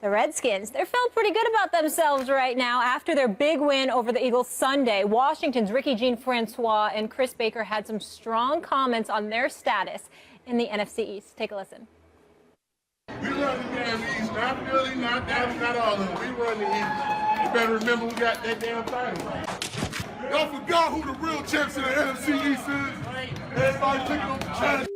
The Redskins, they're feeling pretty good about themselves right now after their big win over the Eagles Sunday. Washington's Ricky Jean-Francois and Chris Baker had some strong comments on their status in the NFC East. Take a listen. We run the damn East, not Philly, not Dallas, not all of them. We run the East. You better remember we got that damn title. Y'all forgot who the real champs in the NFC East is? Everybody picking up the China.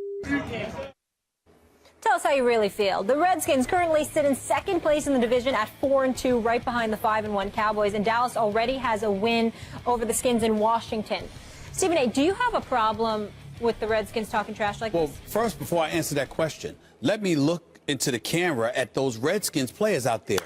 Tell us how you really feel. The Redskins currently sit in second place in the division at 4-2, right behind the 5-1 Cowboys, and Dallas already has a win over the Skins in Washington. Stephen A., do you have a problem with the Redskins talking trash like this? Well, first, before I answer that question, let me look into the camera at those Redskins players out there.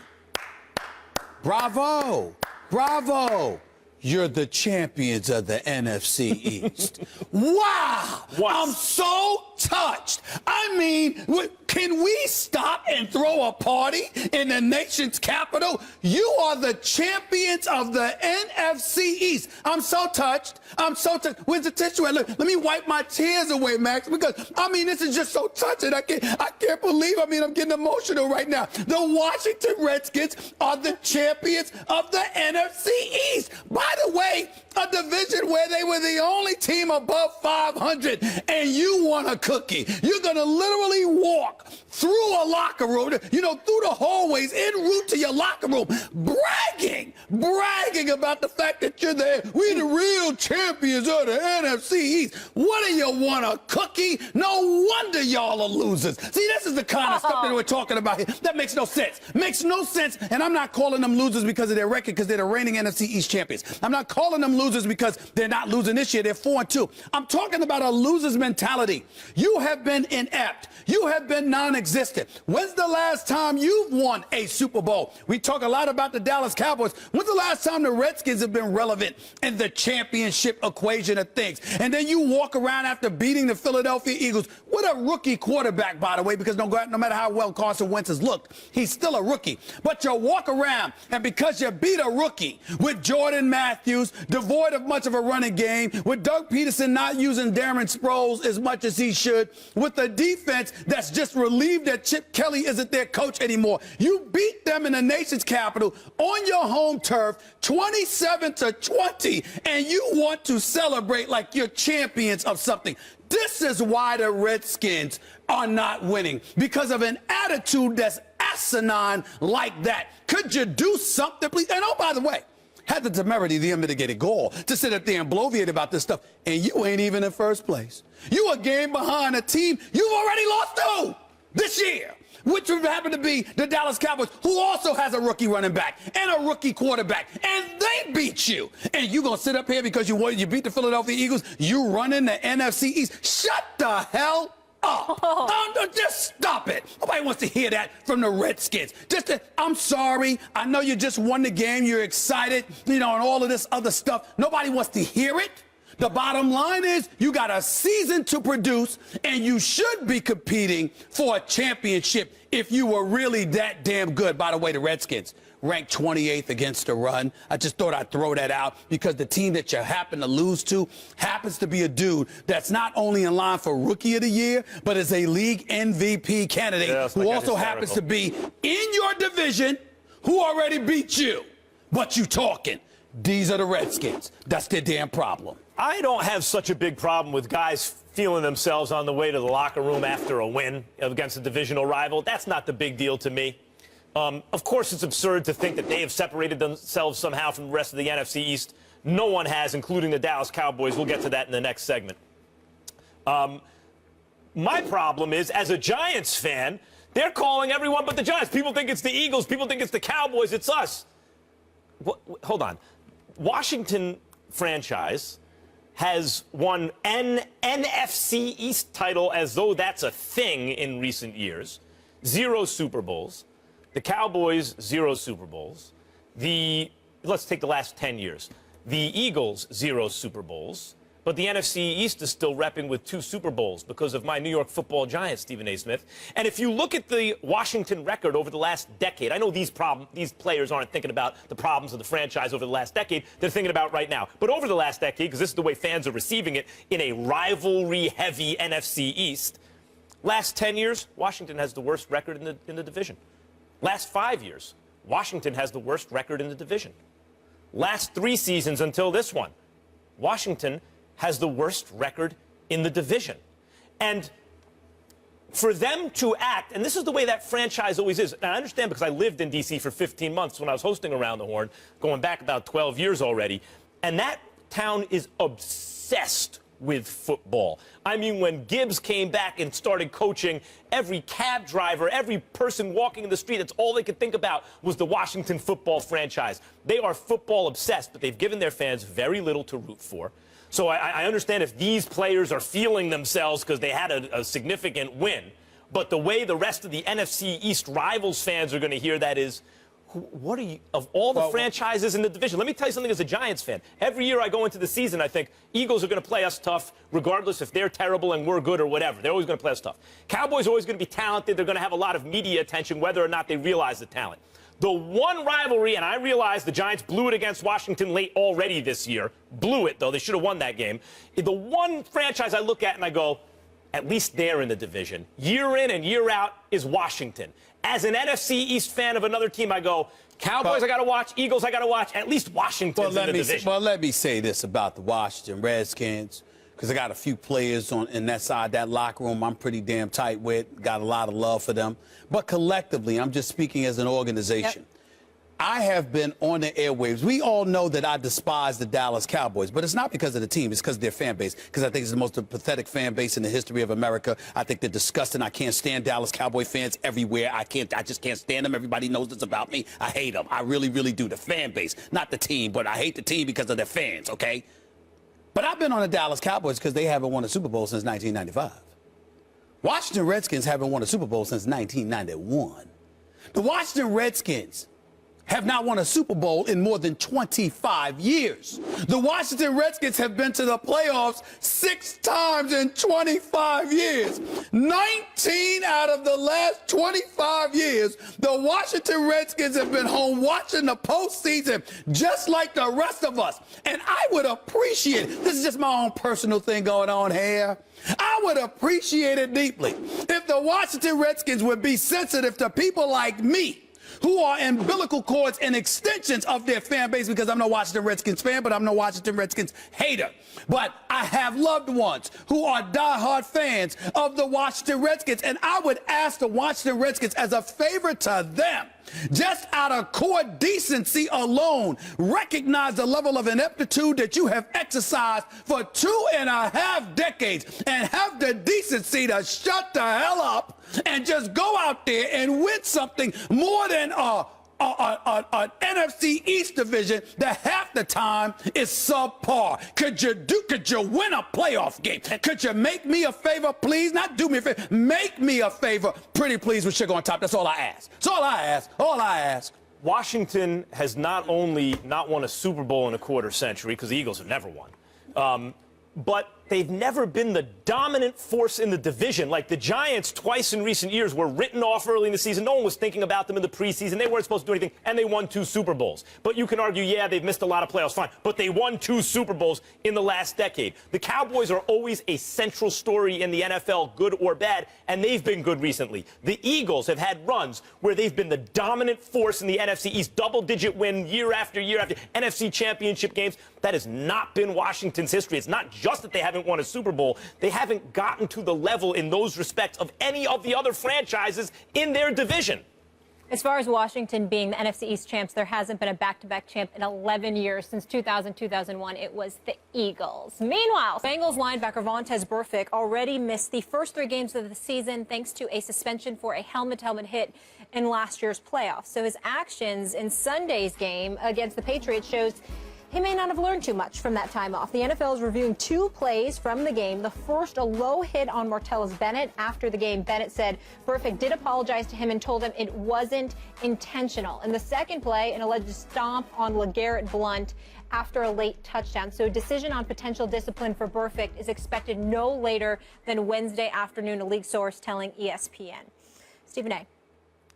Bravo! Bravo! You're the champions of the NFC East. Wow! I'm so touched. I mean, can we stop and throw a party in the nation's capital? You are the champions of the NFC East. I'm so touched. I'm so touched. Where's the tissue? Let me wipe my tears away, Max, because, I mean, this is just so touching. I can't believe, I'm getting emotional right now. The Washington Redskins are the champions of the NFC East. By the way, a division where they were the only team above 500, and you want a cookie. You're going to literally walk through a locker room, through the hallways, en route to your locker room, bragging about the fact that you're there. We're the real champions of the NFC East. What do you want, a cookie? No wonder y'all are losers. See, this is the kind of stuff that we're talking about here. That makes no sense. Makes no sense, and I'm not calling them losers because of their record, because they're the reigning NFC East champions. I'm not calling them losers because they're not losing this year. They're 4-2. I'm talking about a loser's mentality. You have been inept. You have been non-existent. When's the last time you've won a Super Bowl? We talk a lot about the Dallas Cowboys. When's the last time the Redskins have been relevant in the championship equation of things? And then you walk around after beating the Philadelphia Eagles with a rookie quarterback, by the way, because no matter how well Carson Wentz has looked, he's still a rookie. But you walk around, and because you beat a rookie with Jordan Matthews, devoid of much of a running game, with Doug Peterson not using Darren Sproles as much as he should, with a defense that's just relieved that Chip Kelly isn't their coach anymore. You beat them in the nation's capital on your home turf, 27-20, and you want to celebrate like you're champions of something. This is why the Redskins are not winning, because of an attitude that's asinine like that. Could you do something, please? And oh, by the way, had the temerity, the unmitigated gall, to sit up there and bloviate about this stuff, and you ain't even in first place. You a game behind a team you've already lost to this year, which would happen to be the Dallas Cowboys, who also has a rookie running back and a rookie quarterback, and they beat you. And you gonna sit up here because you beat the Philadelphia Eagles, you running the NFC East? Shut the hell up. Just stop it. Nobody wants to hear that from the Redskins. I'm sorry. I know you just won the game. You're excited, and all of this other stuff. Nobody wants to hear it. The bottom line is you got a season to produce, and you should be competing for a championship if you were really that damn good. By the way, the Redskins ranked 28th against the run. I just thought I'd throw that out because the team that you happen to lose to happens to be a dude that's not only in line for Rookie of the Year, but is a league MVP candidate who also happens to be in your division, who already beat you. But you talking. These are the Redskins. That's their damn problem. I don't have such a big problem with guys feeling themselves on the way to the locker room after a win against a divisional rival. That's not the big deal to me. Of course, it's absurd to think that they have separated themselves somehow from the rest of the NFC East. No one has, including the Dallas Cowboys. We'll get to that in the next segment. My problem is, as a Giants fan, they're calling everyone but the Giants. People think it's the Eagles. People think it's the Cowboys. It's us. Hold on. Washington franchise has won an NFC East title as though that's a thing in recent years. 0 Super Bowls. The Cowboys, 0 Super Bowls. Let's take the last 10 years. The Eagles, 0 Super Bowls. But the NFC East is still repping with 2 Super Bowls because of my New York Football Giants, Stephen A. Smith. And if you look at the Washington record over the last decade, I know these players aren't thinking about the problems of the franchise over the last decade. They're thinking about right now. But over the last decade, because this is the way fans are receiving it, in a rivalry-heavy NFC East, last 10 years, Washington has the worst record in the division. Last 5 years, Washington has the worst record in the division. Last 3 seasons until this one, Washington has the worst record in the division. And for them to act, and this is the way that franchise always is, and I understand because I lived in D.C. for 15 months when I was hosting Around the Horn, going back about 12 years already, and that town is obsessed with football. I mean, when Gibbs came back and started coaching, every cab driver, every person walking in the street, that's all they could think about was the Washington football franchise. They are football obsessed, but they've given their fans very little to root for. So I understand if these players are feeling themselves because they had a significant win, but the way the rest of the NFC East rivals fans are going to hear that is, what are you, of all the franchises in the division? Let me tell you something as a Giants fan. Every year I go into the season, I think Eagles are going to play us tough, regardless if they're terrible and we're good or whatever. They're always going to play us tough. Cowboys are always going to be talented. They're going to have a lot of media attention, whether or not they realize the talent. The one rivalry, and I realize the Giants blew it against Washington late already this year. Blew it, though. They should have won that game. The one franchise I look at and I go, at least they're in the division, year in and year out, is Washington. As an NFC East fan of another team, I go, Cowboys I got to watch, Eagles I got to watch, at least Washington's in the division. Well, let me say this about the Washington Redskins, because I got a few players in that side, that locker room I'm pretty damn tight with, got a lot of love for them. But collectively, I'm just speaking as an organization. Yep. I have been on the airwaves. We all know that I despise the Dallas Cowboys, but it's not because of the team. It's because of their fan base, because I think it's the most pathetic fan base in the history of America. I think they're disgusting. I can't stand Dallas Cowboy fans everywhere. I just can't stand them. Everybody knows this about me. I hate them. I really, really do. The fan base, not the team, but I hate the team because of their fans, okay? But I've been on the Dallas Cowboys because they haven't won a Super Bowl since 1995. Washington Redskins haven't won a Super Bowl since 1991. The Washington Redskins have not won a Super Bowl in more than 25 years. The Washington Redskins have been to the playoffs 6 times in 25 years. 19 out of the last 25 years, the Washington Redskins have been home watching the postseason just like the rest of us. And I would appreciate it. This is just my own personal thing going on here. I would appreciate it deeply if the Washington Redskins would be sensitive to people like me, who are umbilical cords and extensions of their fan base, because I'm no Washington Redskins fan, but I'm no Washington Redskins hater. But I have loved ones who are diehard fans of the Washington Redskins, and I would ask the Washington Redskins as a favor to them, just out of core decency alone, recognize the level of ineptitude that you have exercised for 2.5 decades and have the decency to shut the hell up and just go out there and win something more than an NFC East division that half the time is subpar. Could you win a playoff game? Could you make me a favor, please? Not do me a favor. Make me a favor, pretty please, with sugar on top. That's all I ask. That's all I ask. All I ask. Washington has not only not won a Super Bowl in a quarter century, because the Eagles have never won, but they've never been the dominant force in the division. Like the Giants, twice in recent years, were written off early in the season. No one was thinking about them in the preseason. They weren't supposed to do anything, and they won 2 Super Bowls. But you can argue, yeah, they've missed a lot of playoffs, fine. But they won 2 Super Bowls in the last decade. The Cowboys are always a central story in the NFL, good or bad, and they've been good recently. The Eagles have had runs where they've been the dominant force in the NFC East, double-digit win year after year after NFC championship games. That has not been Washington's history. It's not just that they haven't won a Super Bowl. They haven't gotten to the level in those respects of any of the other franchises in their division. As far as Washington being the NFC East champs, there hasn't been a back-to-back champ in 11 years. Since 2000-2001, it was the Eagles. Meanwhile, Bengals linebacker Vontaze Burfict already missed the first 3 games of the season thanks to a suspension for a helmet-to-helmet hit in last year's playoffs. So his actions in Sunday's game against the Patriots shows he may not have learned too much from that time off. The NFL is reviewing 2 plays from the game. The first, a low hit on Martellus Bennett. After the game, Bennett said Burfict did apologize to him and told him it wasn't intentional. In the second play, an alleged stomp on LeGarrette Blount after a late touchdown. So a decision on potential discipline for Burfict is expected no later than Wednesday afternoon, a league source telling ESPN. Stephen A.,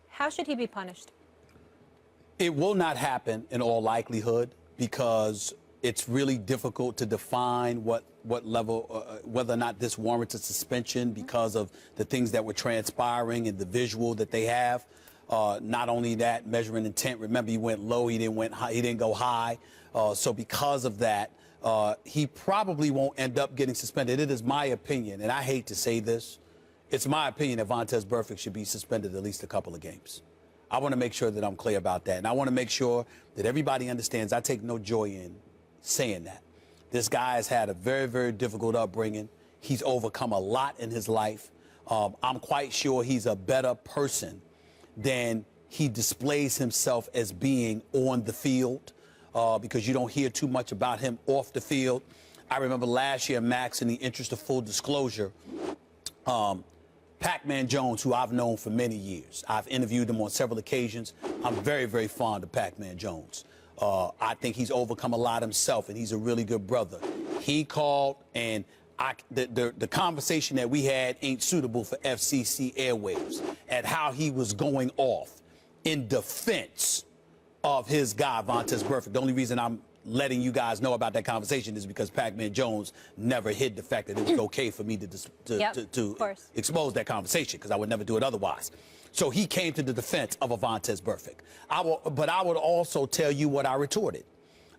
how should he be punished? It will not happen in all likelihood, because it's really difficult to define what level, whether or not this warrants a suspension because of the things that were transpiring and the visual that they have. Not only that, measuring intent. Remember, he went low. He didn't go high. So because of that, he probably won't end up getting suspended. It is my opinion, and I hate to say this, it's my opinion that Vontaze Burfict should be suspended at least a couple of games. I want to make sure that I'm clear about that, and I want to make sure that everybody understands I take no joy in saying that. This guy has had a very, very difficult upbringing. He's overcome a lot in his life. I'm quite sure he's a better person than he displays himself as being on the field, because you don't hear too much about him off the field. I remember last year, Max, in the interest of full disclosure, Pac-Man Jones, who I've known for many years, I've interviewed him on several occasions. I'm very, very fond of Pac-Man Jones. I think he's overcome a lot himself, and he's a really good brother. He called, and the conversation that we had ain't suitable for FCC airwaves, at how he was going off in defense of his guy, Vontaze Burfict. The only reason I'm letting you guys know about that conversation is because Pac-Man Jones never hid the fact that it was okay for me to expose that conversation, because I would never do it otherwise. So he came to the defense of a Vontaze Burfict. But I would also tell you what I retorted.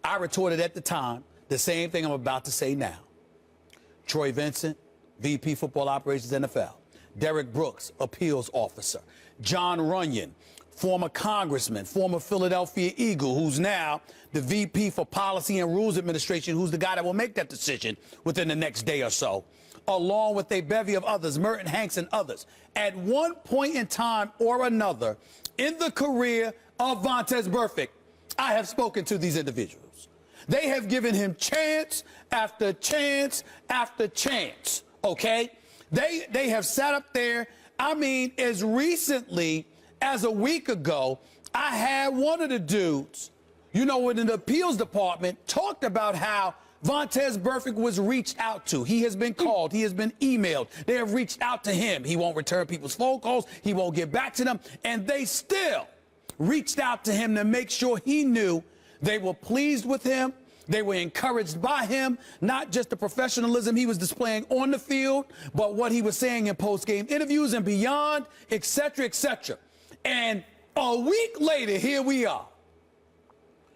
I retorted at the time the same thing I'm about to say now. Troy Vincent, VP Football Operations NFL. Derek Brooks, appeals officer. John Runyon, former congressman, former Philadelphia Eagle, who's now the VP for Policy and Rules Administration, who's the guy that will make that decision within the next day or so, along with a bevy of others, Merton Hanks and others. At one point in time or another in the career of Vontaze Burfict, I have spoken to these individuals. They have given him chance after chance after chance, okay? They have sat up there. I mean, as recently as a week ago, I had one of the dudes, you know, in the appeals department, talked about how Vontaze Burfict was reached out to. He has been called. He has been emailed. They have reached out to him. He won't return people's phone calls. He won't get back to them. And they still reached out to him to make sure he knew they were pleased with him. They were encouraged by him, not just the professionalism he was displaying on the field, but what he was saying in post-game interviews and beyond, et cetera, et cetera. And a week later, here we are.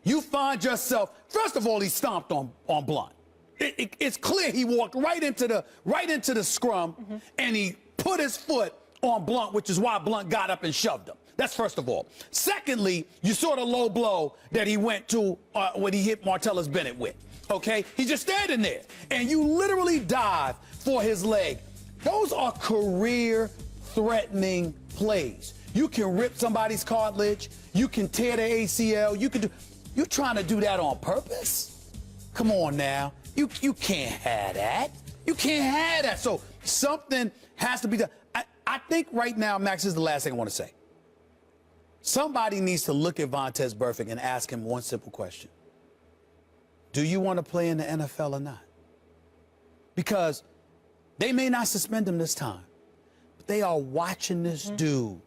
You find yourself, first of all, he stomped on Blunt. It's clear he walked right into the scrum, and he put his foot on Blunt, which is why Blunt got up and shoved him. That's first of all. Secondly, you saw the low blow that he went to when he hit Martellus Bennett with. Okay? He's just standing there, and you literally dive for his leg. Those are career-threatening plays. You can rip somebody's cartilage. You can tear their ACL. You're trying to do that on purpose? Come on now. You can't have that. You can't have that. So something has to be done. I think right now, Max, this is the last thing I want to say. Somebody needs to look at Vontaze Burfict and ask him one simple question. Do you want to play in the NFL or not? Because they may not suspend him this time, but they are watching this dude,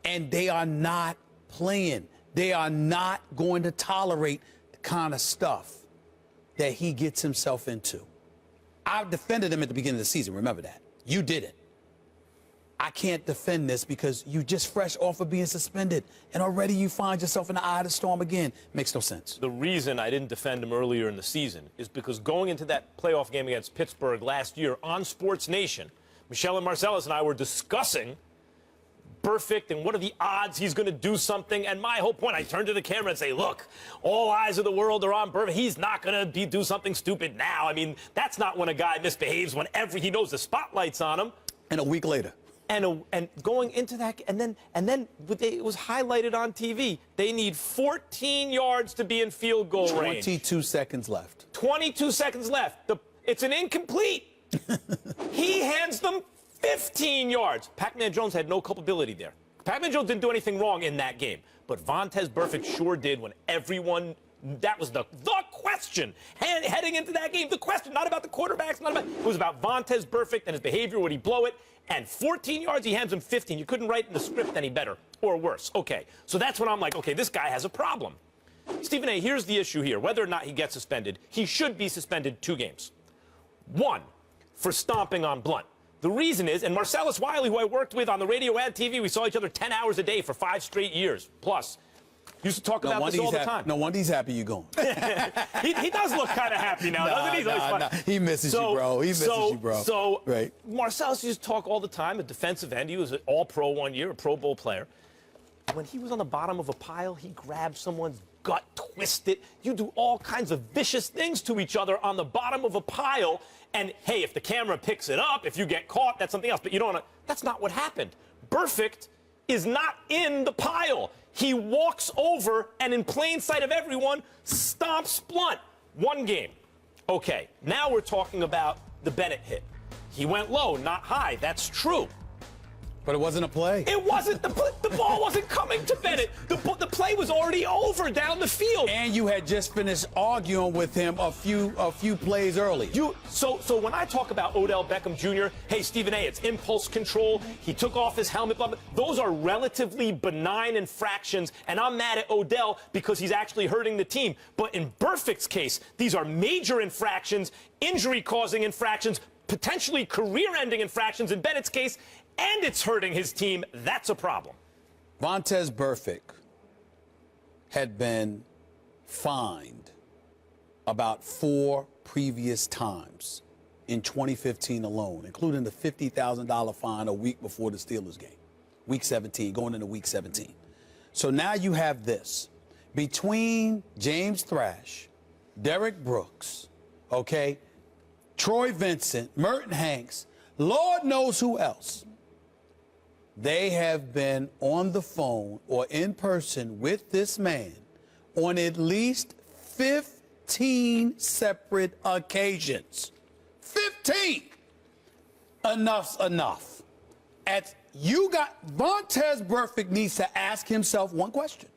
and they are not playing. They are not going to tolerate the kind of stuff that he gets himself into. I defended him at the beginning of the season. Remember that. You didn't. I can't defend this because you just fresh off of being suspended, and already you find yourself in the eye of the storm again. Makes no sense. The reason I didn't defend him earlier in the season is because going into that playoff game against Pittsburgh last year on Sports Nation, Michelle and Marcellus and I were discussing Burfict and what are the odds he's going to do something. And my whole point, I turned to the camera and say, look, all eyes of the world are on Burfict. He's not going to do something stupid now. I mean, that's not when a guy misbehaves, whenever he knows the spotlight's on him. And a week later. And going into that, and then it was highlighted on TV. They need 14 yards to be in field goal range. 22 seconds left. 22 seconds left. It's an incomplete. He hands them 15 yards. Pac-Man Jones had no culpability there. Pac-Man Jones didn't do anything wrong in that game, but Vontaze Burfict sure did when everyone. That was the question heading into that game. The question, not about the quarterbacks, it was about Vontaze Burfict and his behavior. Would he blow it? And 14 yards, he hands him 15. You couldn't write in the script any better or worse. Okay, so that's when I'm like, okay, this guy has a problem. Stephen A., here's the issue here. Whether or not he gets suspended, he should be suspended 2 games. 1, for stomping on Blunt. The reason is, and Marcellus Wiley, who I worked with on the radio and TV, we saw each other 10 hours a day for 5 straight years plus. Used to talk about this all the time. No wonder he's happy you're going. he does look kind of happy now, doesn't he? Nah. He misses you, bro. He misses you, bro. So right. Marcellus used to talk all the time, a defensive end. He was an all-pro one year, a Pro Bowl player. When he was on the bottom of a pile, he grabbed someone's gut, twist it. You do all kinds of vicious things to each other on the bottom of a pile. And, hey, if the camera picks it up, if you get caught, that's something else. But you don't want to. That's not what happened. Burfict is not in the pile. He walks over and in plain sight of everyone, stomps Blunt. One game. Okay, now we're talking about the Bennett hit. He went low, not high. That's true. But it wasn't a play. It wasn't. The ball wasn't coming to Bennett. The play was already over down the field. And you had just finished arguing with him a few plays early. So when I talk about Odell Beckham Jr., hey, Stephen A., it's impulse control. He took off his helmet. Those are relatively benign infractions, and I'm mad at Odell because he's actually hurting the team. But in Burfict's case, these are major infractions, injury-causing infractions, potentially career-ending infractions in Bennett's case, and it's hurting his team. That's a problem. Vontaze Burfict had been fined about 4 previous times in 2015 alone, including the $50,000 fine a week before the Steelers game, Week 17, going into Week 17. So now you have this. Between James Thrash, Derek Brooks, okay, Troy Vincent, Merton Hanks, Lord knows who else. They have been on the phone or in person with this man on at least 15 separate occasions. 15! Enough's enough. Vontaze Burfict needs to ask himself one question.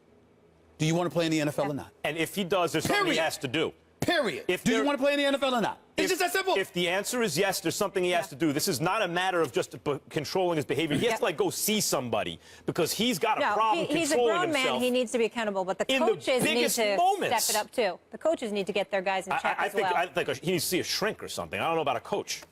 Do you want to play in the NFL or not? And if he does, there's something he has to do. Period. Do you want to play in the NFL or not? It's just that simple. If the answer is yes, there's something he has to do. This is not a matter of just controlling his behavior. He has to, go see somebody because he's got a problem controlling himself. He's a grown man. He needs to be accountable, but the coaches need to step it up, too. The coaches need to get their guys in check as well. I think he needs to see a shrink or something. I don't know about a coach.